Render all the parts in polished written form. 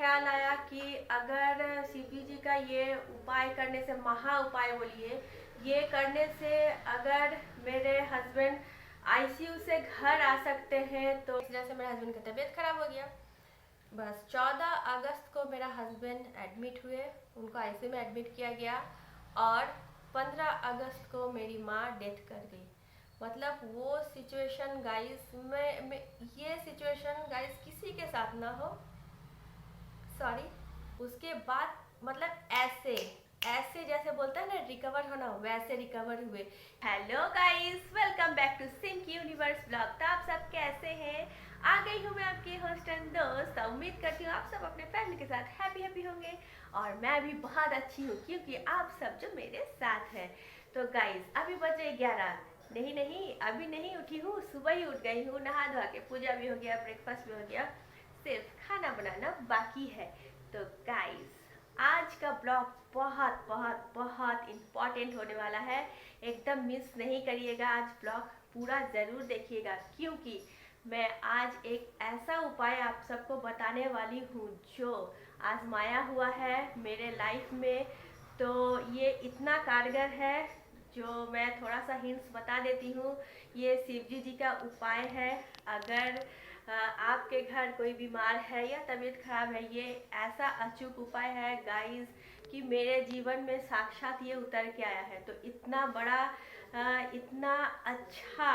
ख्याल आया कि अगर सीपी जी का ये उपाय करने से, महा उपाय बोलिए, ये करने से अगर मेरे हस्बैंड आईसीयू से घर आ सकते हैं तो इस वजह से मेरे हस्बैंड की तबीयत खराब हो गया। बस 14 अगस्त को मेरा हस्बैंड एडमिट हुए, उनको आईसीयू में एडमिट किया गया और 15 अगस्त को मेरी माँ डेथ कर गई। मतलब वो सिचुएशन गाइस में ये सिचुएशन गाइस किसी के साथ ना हो, सॉरी। उसके बाद मतलब ऐसे ऐसे जैसे बोलते हैं ना रिकवर होना, वैसे रिकवर हुए। Hello guys, welcome back to Sync Universe Blog. तो आप सब कैसे हैं? आ गई हूँ मैं आपकी होस्ट एंड दोस्त। उम्मीद करती हूँ आप सब अपने फैमिली के साथ हैप्पी होंगे और मैं भी बहुत अच्छी हूँ क्योंकि आप सब जो मेरे साथ हैं। तो गाइस अभी बजे 11, नहीं अभी नहीं उठी हूँ, सुबह ही उठ गई हूँ। नहा धोा के पूजा भी हो गया, ब्रेकफास्ट भी हो गया, सिर्फ खाना बनाना बाकी है। तो गाइस आज का ब्लॉग बहुत बहुत बहुत इम्पॉर्टेंट होने वाला है, एकदम मिस नहीं करिएगा। आज ब्लॉग पूरा ज़रूर देखिएगा क्योंकि मैं आज एक ऐसा उपाय आप सबको बताने वाली हूँ जो आजमाया हुआ है मेरे लाइफ में। तो ये इतना कारगर है जो मैं थोड़ा सा हिंट्स बता देती हूँ। ये शिवजी जी का उपाय है। अगर आपके घर कोई बीमार है या तबीयत खराब है, ये ऐसा अचूक उपाय है गाइस कि मेरे जीवन में साक्षात ये उतर के आया है। तो इतना बड़ा इतना अच्छा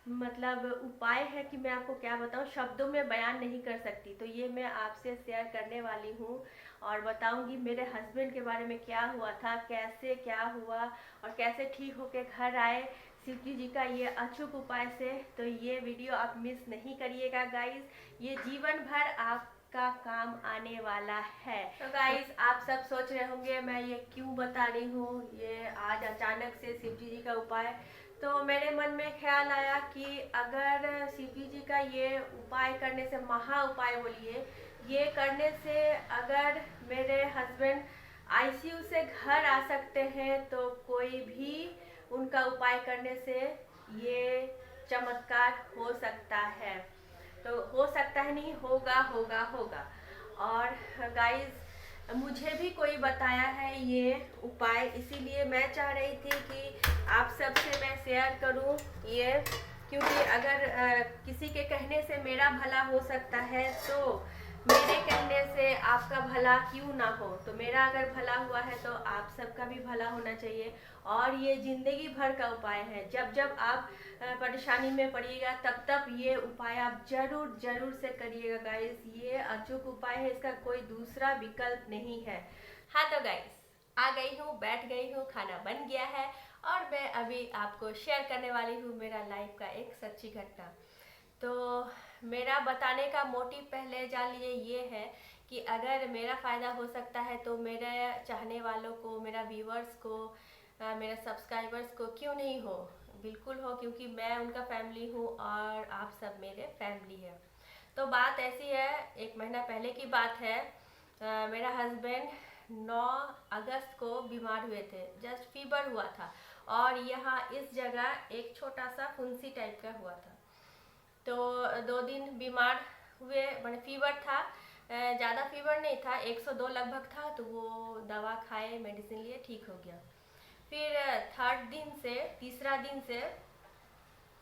मतलब उपाय है कि मैं आपको क्या बताऊं, शब्दों में बयान नहीं कर सकती। तो ये मैं आपसे शेयर करने वाली हूँ और बताऊंगी मेरे हस्बैंड के बारे में क्या हुआ था, कैसे क्या हुआ और कैसे ठीक होके घर आए शिवजी जी का ये अचूक उपाय से। तो ये वीडियो आप मिस नहीं करिएगा गाइस, ये जीवन भर आपका काम आने वाला है। तो गाइस आप सब सोच रहे होंगे मैं ये क्यों बता रही हूँ ये आज अचानक से शिवजी जी का उपाय। तो मेरे मन में ख्याल आया कि अगर शिवजी जी का ये उपाय करने से, महा उपाय बोलिए, ये करने से अगर मेरे हस्बैंड आईसीयू से घर आ सकते हैं तो कोई भी उनका उपाय करने से ये चमत्कार हो सकता है। तो हो सकता है नहीं, होगा होगा होगा। और गाइस मुझे भी कोई बताया है ये उपाय, इसीलिए मैं चाह रही थी कि आप सबसे मैं शेयर करूं ये, क्योंकि अगर किसी के कहने से मेरा भला हो सकता है तो मेरे कहने से आपका भला क्यों ना हो। तो मेरा अगर भला हुआ है तो आप सबका भी भला होना चाहिए। और ये जिंदगी भर का उपाय है, जब जब आप परेशानी में पड़िएगा तब तब ये उपाय आप जरूर जरूर से करिएगा गाइस। ये अचूक उपाय है, इसका कोई दूसरा विकल्प नहीं है। हाँ तो गाइस आ गई हूँ, बैठ गई हूँ, खाना बन गया है और मैं अभी आपको शेयर करने वाली हूँ मेरा लाइफ का एक सच्ची घटना। तो मेरा बताने का मोटिव पहले जान लीजिए ये है कि अगर मेरा फ़ायदा हो सकता है तो मेरे चाहने वालों को, मेरा व्यूअर्स को, मेरे सब्सक्राइबर्स को क्यों नहीं हो, बिल्कुल हो, क्योंकि मैं उनका फैमिली हूँ और आप सब मेरे फैमिली है। तो बात ऐसी है, एक महीना पहले की बात है। मेरा हस्बैंड 9 अगस्त को बीमार हुए थे, जस्ट फीवर हुआ था और यहाँ इस जगह एक छोटा सा फुंसी टाइप का हुआ था। तो 2 दिन बीमार हुए, मैंने फीवर था, ज़्यादा फीवर नहीं था, 102 लगभग था। तो वो दवा खाए, मेडिसिन लिए, ठीक हो गया। फिर तीसरा दिन से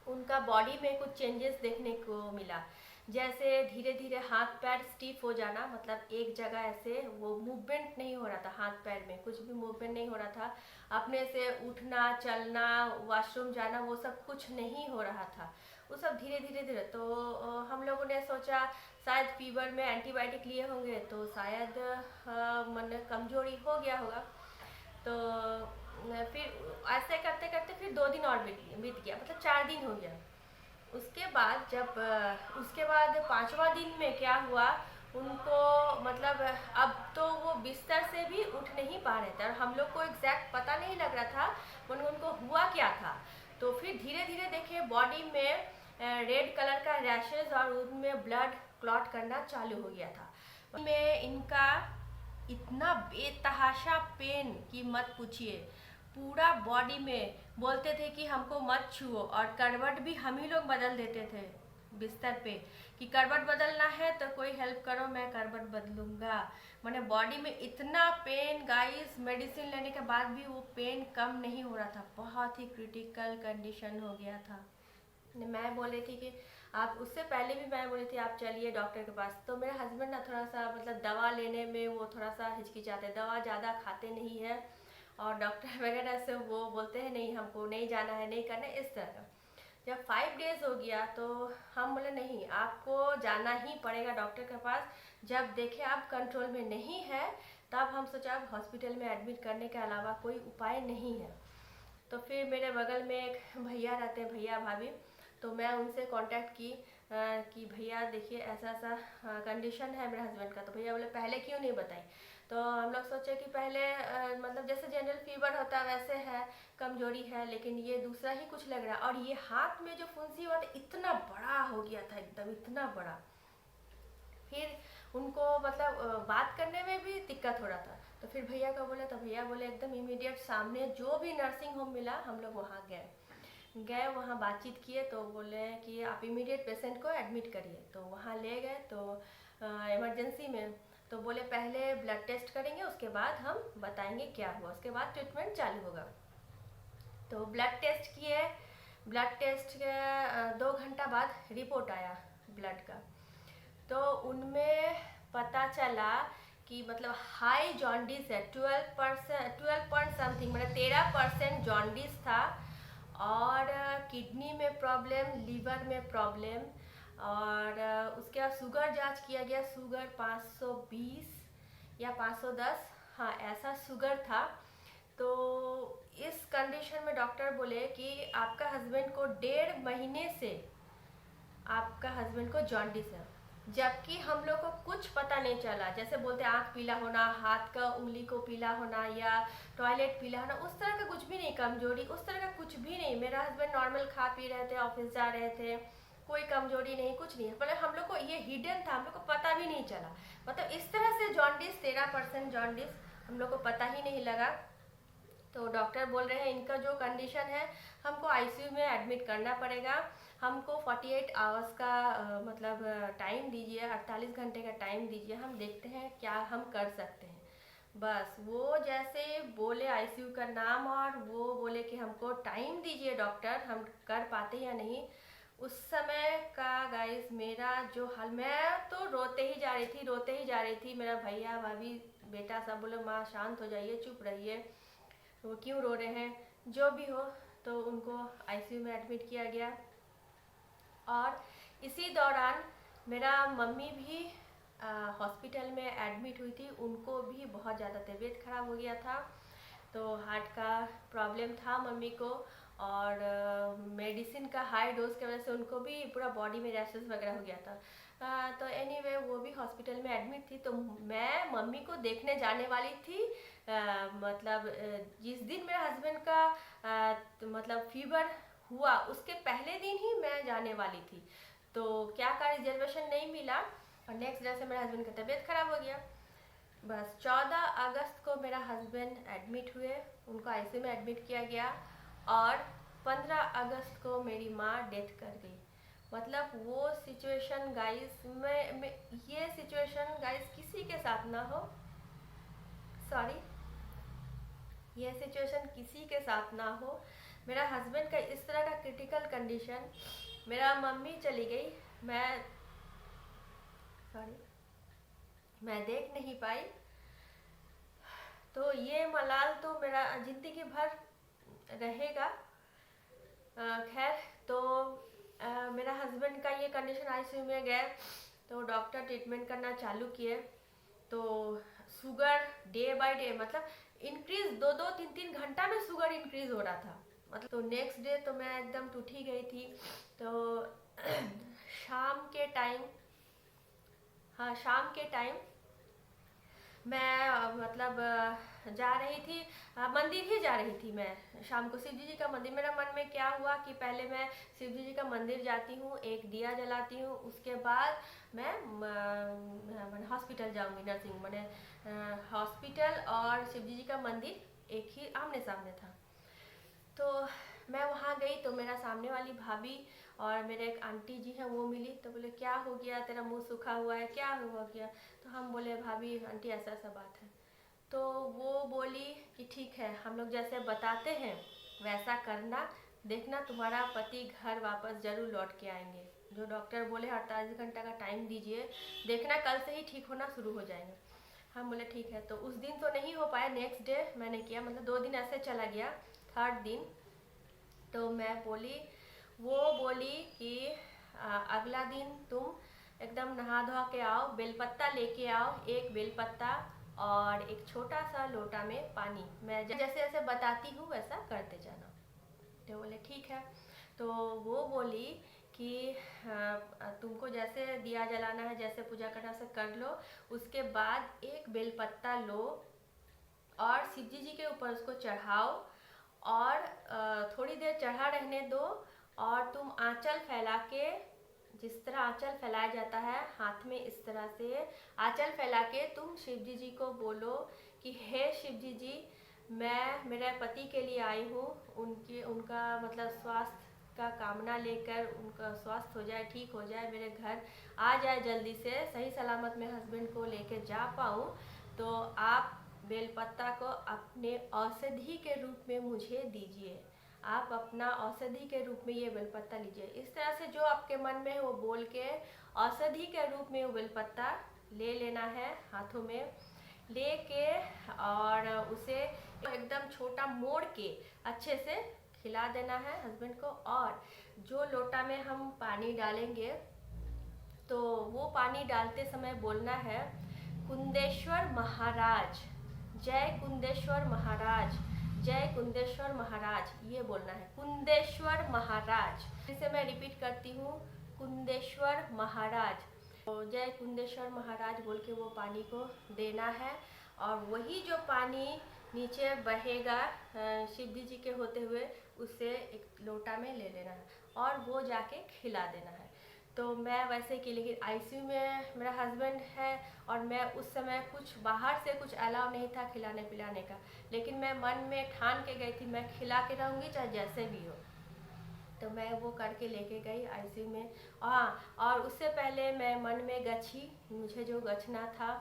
उनका बॉडी में कुछ चेंजेस देखने को मिला, जैसे धीरे धीरे हाथ पैर स्टिफ हो जाना, मतलब एक जगह ऐसे वो मूवमेंट नहीं हो रहा था, हाथ पैर में कुछ भी मूवमेंट नहीं हो रहा था, अपने से उठना चलना वॉशरूम जाना वो सब कुछ नहीं हो रहा था, वो सब धीरे धीरे। तो हम लोगों ने सोचा शायद फीवर में एंटीबायोटिक लिए होंगे तो शायद मन कमजोरी हो गया होगा। तो फिर ऐसे करते करते फिर 2 दिन और बीत गया, मतलब 4 दिन हो गया। उसके बाद 5वां दिन में क्या हुआ, उनको मतलब अब तो वो बिस्तर से भी उठ नहीं पा रहे थे और हम लोग को एग्जैक्ट पता नहीं लग रहा था उनको हुआ क्या था। तो फिर धीरे धीरे देखे बॉडी में रेड कलर का रैशेज और उनमें ब्लड क्लॉट करना चालू हो गया था। में इनका इतना बेतहाशा पेन कि मत पूछिए, पूरा बॉडी में बोलते थे कि हमको मत छुओ और करवट भी हम ही लोग बदल देते थे, बिस्तर पे कि करवट बदलना है तो कोई हेल्प करो, मैं करवट बदलूंगा। मैंने बॉडी में इतना पेन गाइस, मेडिसिन लेने के बाद भी वो पेन कम नहीं हो रहा था, बहुत ही क्रिटिकल कंडीशन हो गया था। मैं बोल रही थी कि आप, उससे पहले भी मैं बोली थी आप चलिए डॉक्टर के पास, तो मेरे हस्बैंड ना थोड़ा सा मतलब दवा लेने में वो थोड़ा सा हिचकिचाते, दवा ज़्यादा खाते नहीं है और डॉक्टर वगैरह से वो बोलते हैं नहीं हमको नहीं जाना है, नहीं करना है, इस तरह का। जब 5 डेज हो गया तो हम बोले नहीं आपको जाना ही पड़ेगा डॉक्टर के पास। जब देखे आप कंट्रोल में नहीं है तब हम सोचा अब हॉस्पिटल में एडमिट करने के अलावा कोई उपाय नहीं है। तो फिर मेरे बगल में एक भैया रहते हैं, भैया भाभी, तो मैं उनसे कांटेक्ट की कि भैया देखिए ऐसा ऐसा कंडीशन है मेरे हस्बैंड का। तो भैया बोले पहले क्यों नहीं बताई। तो हम लोग सोचे कि पहले मतलब जैसे जनरल फीवर होता है वैसे है, कमजोरी है, लेकिन ये दूसरा ही कुछ लग रहा है। और ये हाथ में जो फुंसी हुआ था इतना बड़ा हो गया था, एकदम इतना बड़ा। फिर उनको मतलब बात करने में भी दिक्कत हो रहा था। तो फिर भैया का बोले, तो भैया बोले एकदम इमीडिएट सामने जो भी नर्सिंग होम मिला हम लोग वहाँ गए, वहाँ बातचीत किए। तो बोले कि आप इमीडिएट पेशेंट को एडमिट करिए। तो वहाँ ले गए तो इमरजेंसी में, तो बोले पहले ब्लड टेस्ट करेंगे उसके बाद हम बताएंगे क्या हुआ, उसके बाद ट्रीटमेंट चालू होगा। तो ब्लड टेस्ट किए, ब्लड टेस्ट के 2 घंटा बाद रिपोर्ट आया ब्लड का। तो उनमें पता चला कि मतलब हाई जॉन्डिस है, 12 पॉइंट समथिंग, मतलब 13% जॉन्डिस था। और किडनी में प्रॉब्लम, लीवर में प्रॉब्लम, और उसके बाद शुगर जांच किया गया, शुगर 520 या 510, हाँ ऐसा शुगर था। तो इस कंडीशन में डॉक्टर बोले कि आपका हस्बैंड को 1.5 महीने से आपका हस्बैंड को जॉन्डिस है। जबकि हम लोग को कुछ पता नहीं चला, जैसे बोलते आँख पीला होना, हाथ का उंगली को पीला होना या टॉयलेट पीला होना, उस तरह का कुछ भी नहीं, कमजोरी उस तरह का कुछ भी नहीं। मेरा हस्बैंड नॉर्मल खा पी रहे थे, ऑफिस जा रहे थे, कोई कमजोरी नहीं, कुछ नहीं। पर हम लोग को ये हिडन था, हम लोग को पता भी नहीं चला। मतलब इस तरह से जॉन्डिस, 13% जॉन्डिस, हम लोग को पता ही नहीं लगा। तो डॉक्टर बोल रहे हैं इनका जो कंडीशन है हमको आईसीयू में एडमिट करना पड़ेगा, हमको 48 आवर्स का मतलब टाइम दीजिए, 48 घंटे का टाइम दीजिए, हम देखते हैं क्या हम कर सकते हैं। बस वो जैसे बोले आईसीयू का नाम और वो बोले कि हमको टाइम दीजिए डॉक्टर, हम कर पाते या नहीं। उस समय का गाइस मेरा जो हाल, मैं तो रोते ही जा रही थी, रोते ही जा रही थी। मेरा भैया भाभी बेटा सब बोले माँ शांत हो जाइए, चुप रहिए, वो क्यों रो रहे हैं, जो भी हो। तो उनको आईसीयू में एडमिट किया गया। और इसी दौरान मेरा मम्मी भी हॉस्पिटल में एडमिट हुई थी, उनको भी बहुत ज़्यादा तबीयत ख़राब हो गया था। तो हार्ट का प्रॉब्लम था मम्मी को, और मेडिसिन का हाई डोज की वजह से उनको भी पूरा बॉडी में रैशेस वगैरह हो गया था। तो एनीवे वो भी हॉस्पिटल में एडमिट थी। तो मैं मम्मी को देखने जाने वाली थी, मतलब जिस दिन मेरे हस्बैंड का मतलब फीवर हुआ उसके पहले दिन ही मैं जाने वाली थी। तो क्या का रिजर्वेशन नहीं मिला और नेक्स्ट डे से मेरे हस्बैंड का तबीयत ख़राब हो गया। बस 14 अगस्त को मेरा हस्बैंड एडमिट हुए, उनको आईसीयू में एडमिट किया गया, और 15 अगस्त को मेरी माँ डेथ कर गई। मतलब वो सिचुएशन गाइस, मैं ये सिचुएशन गाइस किसी के साथ ना हो, सॉरी, ये सिचुएशन किसी के साथ ना हो। मेरा हस्बैंड का इस तरह का क्रिटिकल कंडीशन, मेरा मम्मी चली गई, मैं सॉरी मैं देख नहीं पाई। तो ये मलाल तो मेरा ज़िंदगी भर रहेगा। खैर, तो मेरा हस्बैंड का ये कंडीशन, आईसीयू में गए तो डॉक्टर ट्रीटमेंट करना चालू किए। तो शुगर डे बाय डे मतलब इंक्रीज, 2-3 घंटा में शुगर इंक्रीज हो रहा था। मतलब तो नेक्स्ट डे तो मैं एकदम टूट ही गई थी। तो शाम के टाइम, हाँ शाम के टाइम मैं मतलब जा रही थी, मंदिर ही जा रही थी मैं शाम को, शिव जी का मंदिर। मेरा मन में क्या हुआ कि पहले मैं शिव जी का मंदिर जाती हूँ, एक दिया जलाती हूँ, उसके बाद मैं हॉस्पिटल जाऊँगी, नर्सिंग मैंने हॉस्पिटल और शिव जी का मंदिर एक ही आमने सामने था। तो मैं वहाँ गई तो मेरा सामने वाली भाभी और मेरे एक आंटी जी हैं वो मिली, तो बोले क्या हो गया, तेरा मुंह सूखा हुआ है, क्या हुआ गया। तो हम बोले भाभी आंटी ऐसा ऐसा बात है। तो वो बोली कि ठीक है, हम लोग जैसे बताते हैं वैसा करना, देखना तुम्हारा पति घर वापस जरूर लौट के आएंगे। जो डॉक्टर बोले 48 घंटा का टाइम दीजिए, देखना कल से ही ठीक होना शुरू हो जाएंगे। हम बोले ठीक है। तो उस दिन तो नहीं हो पाया, नेक्स्ट डे मैंने किया, मतलब 2 दिन ऐसे चला गया। थर्ड दिन तो मैं बोली, वो बोली कि अगला दिन तुम एकदम नहा धो के आओ, बेलपत्ता लेके आओ, एक बेलपत्ता और एक छोटा सा लोटा में पानी, मैं जैसे जैसे बताती हूँ वैसा करते जाना। तो बोले ठीक है। तो वो बोली कि तुमको जैसे दिया जलाना है, जैसे पूजा करना से कर लो, उसके बाद एक बेलपत्ता लो और शिवजी जी के ऊपर उसको चढ़ाओ और थोड़ी देर चढ़ा रहने दो, और तुम आंचल फैला के, जिस तरह आंचल फैलाया जाता है हाथ में, इस तरह से आंचल फैला के तुम शिवजी जी को बोलो कि हे शिवजी जी, मैं मेरे पति के लिए आई हूँ, उनका मतलब स्वास्थ्य का कामना लेकर, उनका स्वास्थ्य हो जाए, ठीक हो जाए, मेरे घर आ जाए जल्दी से, सही सलामत मैं हस्बैंड को लेके जा पाऊँ। तो आप बेलपत्ता को अपने औषधि के रूप में मुझे दीजिए, आप अपना औषधि के रूप में ये बेलपत्ता लीजिए। इस तरह से जो आपके मन में है वो बोल के औषधि के रूप में वो बेलपत्ता ले लेना है, हाथों में लेके, और उसे एकदम छोटा मोड़ के अच्छे से खिला देना है हस्बैंड को। और जो लोटा में हम पानी डालेंगे तो वो पानी डालते समय बोलना है कुंदेश्वर महाराज, जय कुंदेश्वर महाराज, जय कुंदेश्वर महाराज, ये बोलना है कुंदेश्वर महाराज। इसे मैं रिपीट करती हूँ, कुंदेश्वर महाराज। तो जय कुंदेश्वर महाराज बोल के वो पानी को देना है, और वही जो पानी नीचे बहेगा शिवजी जी के होते हुए, उसे एक लोटा में ले लेना है और वो जाके खिला देना है। तो मैं वैसे की, लेकिन आईसीयू में मेरा हस्बैंड है और मैं उस समय कुछ बाहर से कुछ अलाउ नहीं था खिलाने पिलाने का, लेकिन मैं मन में ठान के गई थी मैं खिला के रहूँगी चाहे जैसे भी हो। तो मैं वो करके लेके गई आईसीयू में। हाँ, और उससे पहले मैं मन में गछी, मुझे जो गछना था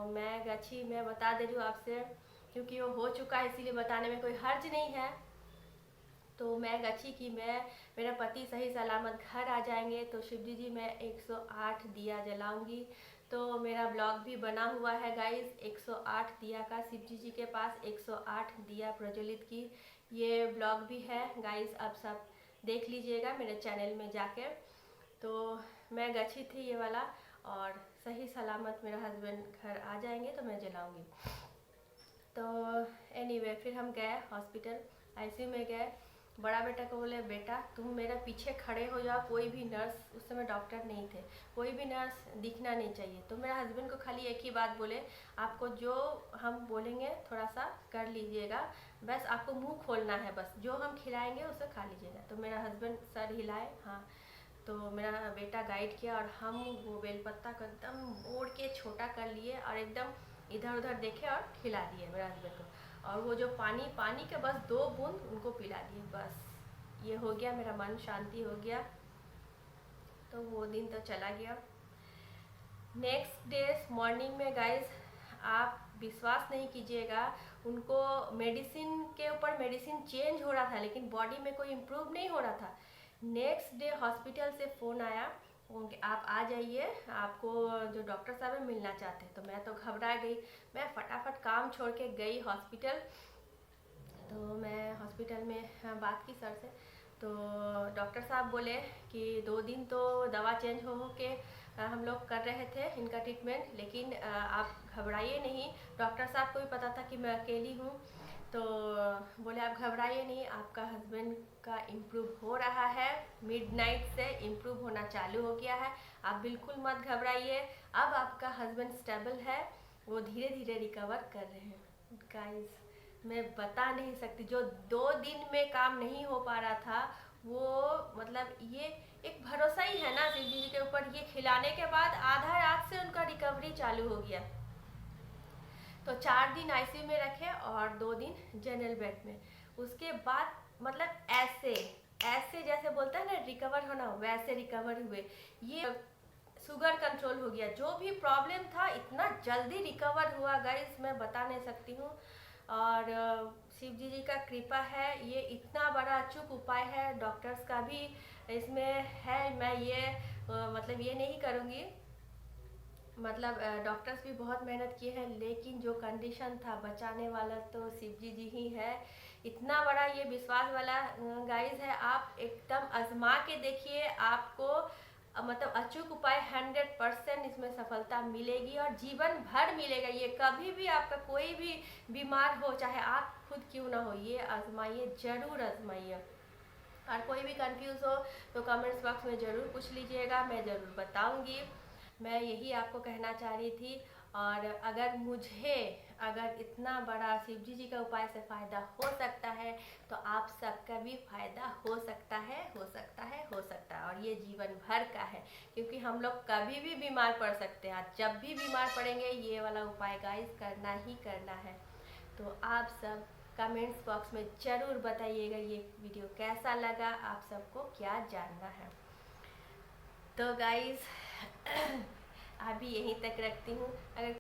मैं गछी, मैं बता दे रही हूँ आपसे, क्योंकि वो हो चुका है इसीलिए बताने में कोई हर्ज नहीं है। तो मैं गछी कि मैं, मेरा पति सही सलामत घर आ जाएंगे तो शिवजी जी मैं 108 दिया जलाऊंगी। तो मेरा ब्लॉग भी बना हुआ है गाइस, 108 दिया का, शिवजी जी के पास 108 दिया प्रज्वलित की, ये ब्लॉग भी है गाइस, आप सब देख लीजिएगा मेरे चैनल में जाके। तो मैं गछी थी ये वाला, और सही सलामत मेरा हस्बैंड घर आ जाएंगे तो मैं जलाऊंगी। तो एनीवे फिर हम गए हॉस्पिटल, आईसीयू में गए। बड़ा बेटा को बोले बेटा तुम मेरे पीछे खड़े हो जाओ, कोई भी नर्स, उस समय डॉक्टर नहीं थे, कोई भी नर्स दिखना नहीं चाहिए। तो मेरा हस्बैंड को खाली एक ही बात बोले, आपको जो हम बोलेंगे थोड़ा सा कर लीजिएगा, बस आपको मुंह खोलना है, बस जो हम खिलाएंगे उसे खा लीजिएगा। तो मेरा हस्बैंड सर हिलाए हाँ। तो मेरा बेटा गाइड किया और हम वो बेलपत्ता को एकदम मोड़ के छोटा कर लिए और एकदम इधर उधर देखे और खिला दिए मेरे हस्बैंड को। और वो जो पानी के बस 2 बूंद उनको पिला दिए, बस ये हो गया, मेरा मन शांति हो गया। तो वो दिन तो चला गया। नेक्स्ट डे मॉर्निंग में गाइस, आप विश्वास नहीं कीजिएगा, उनको मेडिसिन के ऊपर मेडिसिन चेंज हो रहा था लेकिन बॉडी में कोई इम्प्रूव नहीं हो रहा था। नेक्स्ट डे हॉस्पिटल से फ़ोन आया, आप आ जाइए, आपको जो डॉक्टर साहब है मिलना चाहते हैं। तो मैं तो घबरा गई, मैं फटाफट काम छोड़ के गई हॉस्पिटल। तो मैं हॉस्पिटल में बात की सर से, तो डॉक्टर साहब बोले कि 2 दिन तो दवा चेंज हो के हम लोग कर रहे थे इनका ट्रीटमेंट, लेकिन आप घबराइए नहीं। डॉक्टर साहब को भी पता था कि मैं अकेली हूँ, तो बोले आप घबराइए नहीं, आपका हस्बैंड का इम्प्रूव हो रहा है, मिडनाइट से इम्प्रूव होना चालू हो गया है, आप बिल्कुल मत घबराइए, अब आपका हस्बैंड स्टेबल है, वो धीरे धीरे रिकवर कर रहे हैं। गाइस मैं बता नहीं सकती, जो 2 दिन में काम नहीं हो पा रहा था वो, मतलब ये एक भरोसा ही है ना शिव जी के ऊपर। ये खिलाने के बाद आधा रात से उनका रिकवरी चालू हो गया। तो 4 दिन आईसीयू में रखे और 2 दिन जनरल बेड में। उसके बाद मतलब ऐसे ऐसे जैसे बोलते हैं ना रिकवर होना, वैसे रिकवर हुए। ये शुगर कंट्रोल हो गया, जो भी प्रॉब्लम था इतना जल्दी रिकवर हुआ गाइस, मैं बता नहीं सकती हूँ। और शिव जी का कृपा है, ये इतना बड़ा अचूक उपाय है, डॉक्टर्स का भी इसमें है। मैं ये मतलब ये नहीं करूँगी, मतलब डॉक्टर्स भी बहुत मेहनत किए हैं, लेकिन जो कंडीशन था बचाने वाला तो शिव जी ही है। इतना बड़ा ये विश्वास वाला गाइस है, आप एकदम आजमा के देखिए, आपको मतलब अचूक उपाय 100% इसमें सफलता मिलेगी और जीवन भर मिलेगा। ये कभी भी आपका कोई भी बीमार हो, चाहे आप खुद क्यों ना हो, ये आजमाइए, ज़रूर आजमाइए। और कोई भी कंफ्यूज हो तो कमेंट्स बॉक्स में ज़रूर पूछ लीजिएगा, मैं ज़रूर बताऊंगी। मैं यही आपको कहना चाह रही थी। और अगर इतना बड़ा शिव जी का उपाय से फ़ायदा हो सकता है तो आप सबका भी फ़ायदा हो सकता है, हो सकता है, हो सकता है। और ये जीवन भर का है, क्योंकि हम लोग कभी भी बीमार पड़ सकते हैं। जब भी बीमार पड़ेंगे ये वाला उपाय गाइस करना ही करना है। तो आप सब कमेंट्स बॉक्स में ज़रूर बताइएगा ये वीडियो कैसा लगा, आप सबको क्या जानना है। तो गाइस अभी यहीं तक रखती हूँ। अगर